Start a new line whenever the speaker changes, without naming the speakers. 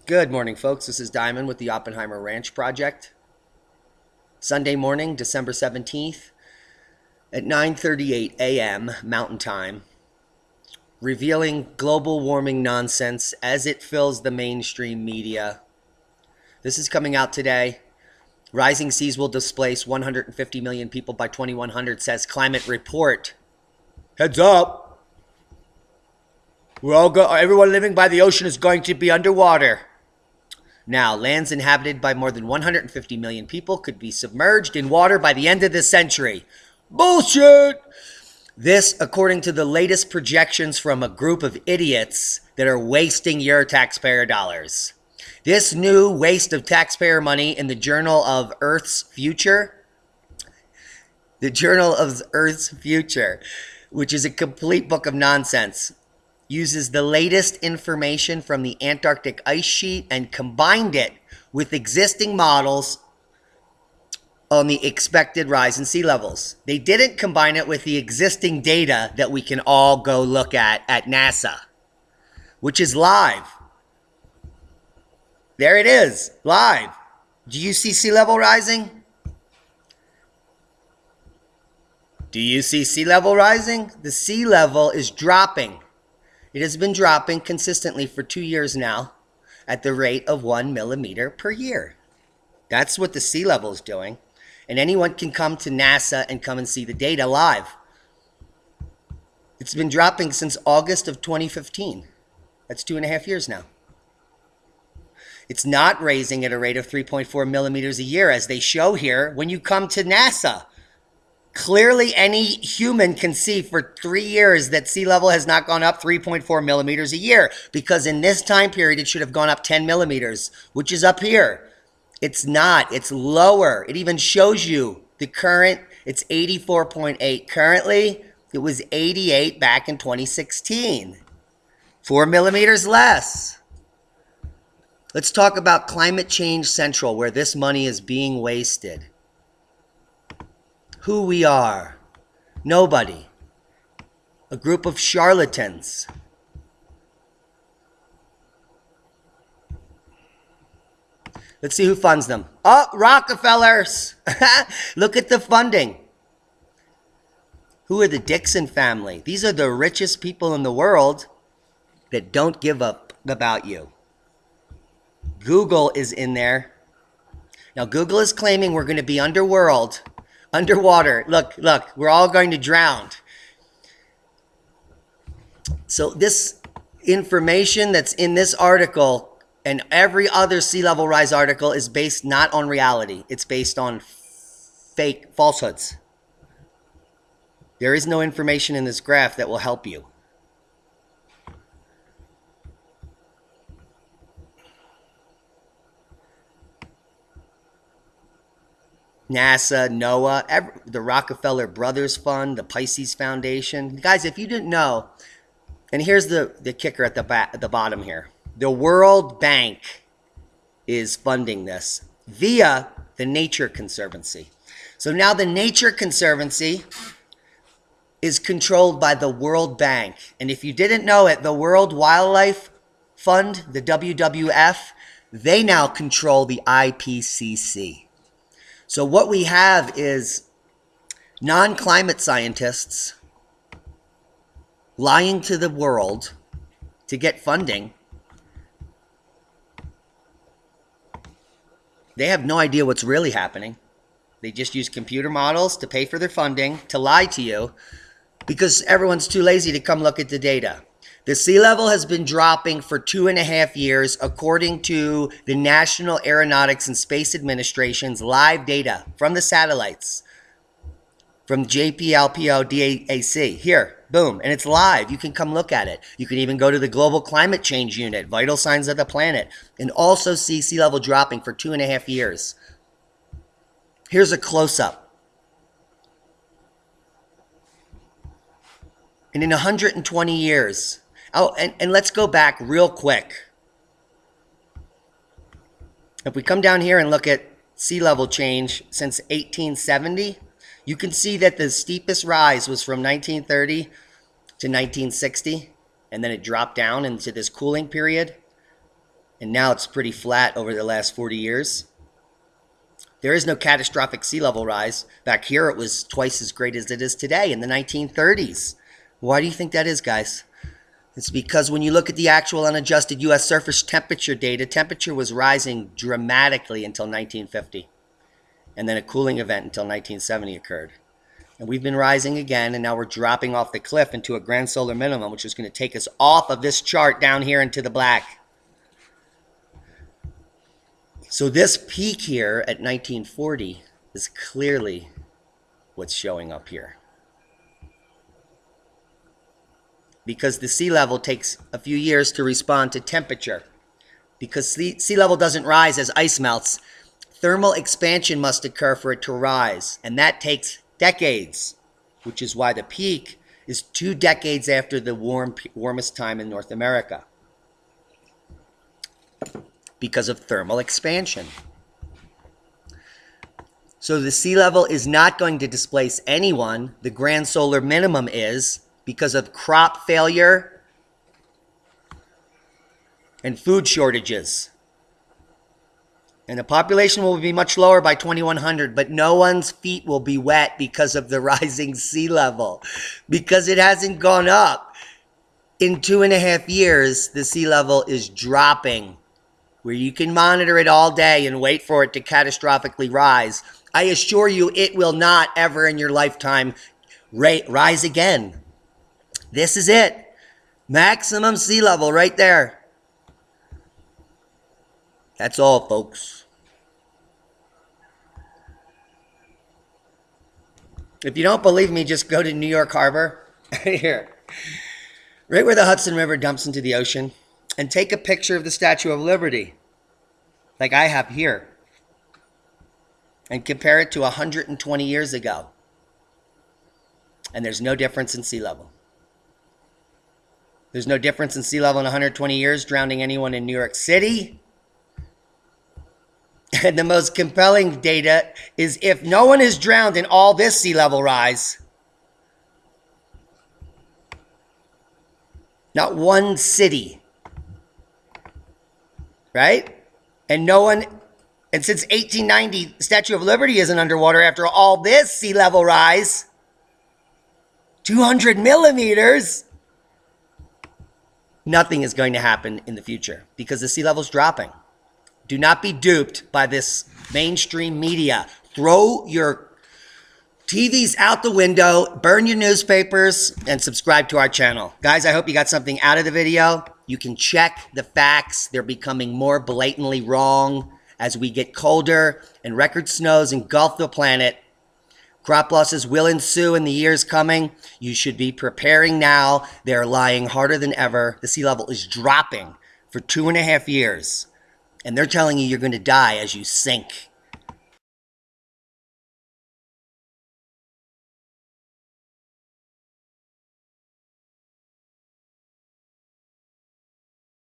Good morning, folks. This is Diamond with the Oppenheimer Ranch Project. Sunday morning, December 17th at 9:38 a.m. Mountain Time, revealing global warming nonsense as it fills the mainstream media. This is coming out today. Rising seas will displace 150 million people by 2100, says climate report. Heads up. Everyone living by the ocean is going to be underwater. Now, lands inhabited by more than 150 million people could be submerged in water by the end of this century. Bullshit! This, according to the latest projections from a group of idiots that are wasting your taxpayer dollars. This new waste of taxpayer money in the Journal of Earth's Future, which is a complete book of nonsense, uses the latest information from the Antarctic ice sheet and combined it with existing models on the expected rise in sea levels. They didn't combine it with the existing data that we can all go look at NASA, which is live. There it is, live. Do you see sea level rising? Do you see sea level rising? The sea level is dropping. It has been dropping consistently for 2 years now at the rate of 1 millimeter per year. That's what the sea level is doing. And anyone can come to NASA and come and see the data live. It's been dropping since August of 2015. That's 2.5 years now. It's not raising at a rate of 3.4 millimeters a year, as they show here when you come to NASA. Clearly, any human can see for 3 years that sea level has not gone up 3.4 millimeters a year, because in this time period, it should have gone up 10 millimeters, which is up here. It's not. It's lower. It even shows you the current. It's 84.8 currently. It was 88 back in 2016. 4 millimeters less. Let's talk about Climate Change Central, where this money is being wasted. Who we are. Nobody. A group of charlatans. Let's see who funds them. Oh, Rockefellers. Look at the funding. Who are the Dixon family? These are the richest people in the world that don't give up about you. Google is in there. Now, Google is claiming we're going to be underwater. Look, we're all going to drown. So this information that's in this article and every other sea level rise article is based not on reality. It's based on fake falsehoods. There is no information in this graph that will help you. NASA, NOAA, the Rockefeller Brothers Fund, the Pisces Foundation. Guys, if you didn't know, and here's the kicker at the bottom here. The World Bank is funding this via the Nature Conservancy. So now the Nature Conservancy is controlled by the World Bank. And if you didn't know it, the World Wildlife Fund, the WWF, they now control the IPCC. So what we have is non-climate scientists lying to the world to get funding. They have no idea what's really happening. They just use computer models to pay for their funding, to lie to you, because everyone's too lazy to come look at the data. The sea level has been dropping for 2.5 years, according to the National Aeronautics and Space Administration's live data from the satellites, from JPLPO DAC. Here, boom, and it's live. You can come look at it. You can even go to the Global Climate Change Unit, Vital Signs of the Planet, and also see sea level dropping for 2.5 years. Here's a close-up. And in 120 years, and let's go back real quick. If we come down here and look at sea level change since 1870, you can see that the steepest rise was from 1930 to 1960, and then it dropped down into this cooling period. and now it's pretty flat over the last 40 years. There is no catastrophic sea level rise. Back here, it was twice as great as it is today in the 1930s. Why do you think that is, guys? It's because when you look at the actual unadjusted U.S. surface temperature data, temperature was rising dramatically until 1950. And then a cooling event until 1970 occurred. And we've been rising again, and now we're dropping off the cliff into a grand solar minimum, which is going to take us off of this chart down here into the black. So this peak here at 1940 is clearly what's showing up here. Because the sea level takes a few years to respond to temperature. Because sea level doesn't rise as ice melts, thermal expansion must occur for it to rise, and that takes decades, which is why the peak is 2 decades after the warmest time in North America, because of thermal expansion. So the sea level is not going to displace anyone. The grand solar minimum is, because of crop failure and food shortages. And the population will be much lower by 2100, but no one's feet will be wet because of the rising sea level, because it hasn't gone up. In 2.5 years, the sea level is dropping, where you can monitor it all day and wait for it to catastrophically rise. I assure you, it will not ever in your lifetime rise again. This is it. Maximum sea level right there. That's all, folks. If you don't believe me, just go to New York Harbor, here, right where the Hudson River dumps into the ocean, and take a picture of the Statue of Liberty, like I have here, and compare it to 120 years ago. And there's no difference in sea level. There's no difference in sea level in 120 years drowning anyone in New York City. And the most compelling data is if no one is drowned in all this sea level rise, not one city, right? And no one, and since 1890, the Statue of Liberty isn't underwater after all this sea level rise, 200 millimeters, nothing is going to happen in the future because the sea level is dropping. Do not be duped by this mainstream media. Throw your TVs out the window, burn your newspapers, and subscribe to our channel. Guys, I hope you got something out of the video. You can check the facts. They're becoming more blatantly wrong as we get colder and record snows engulf the planet. Crop losses will ensue in the years coming. You should be preparing now. They're lying harder than ever. The sea level is dropping for 2.5 years. And they're telling you you're going to die as you sink.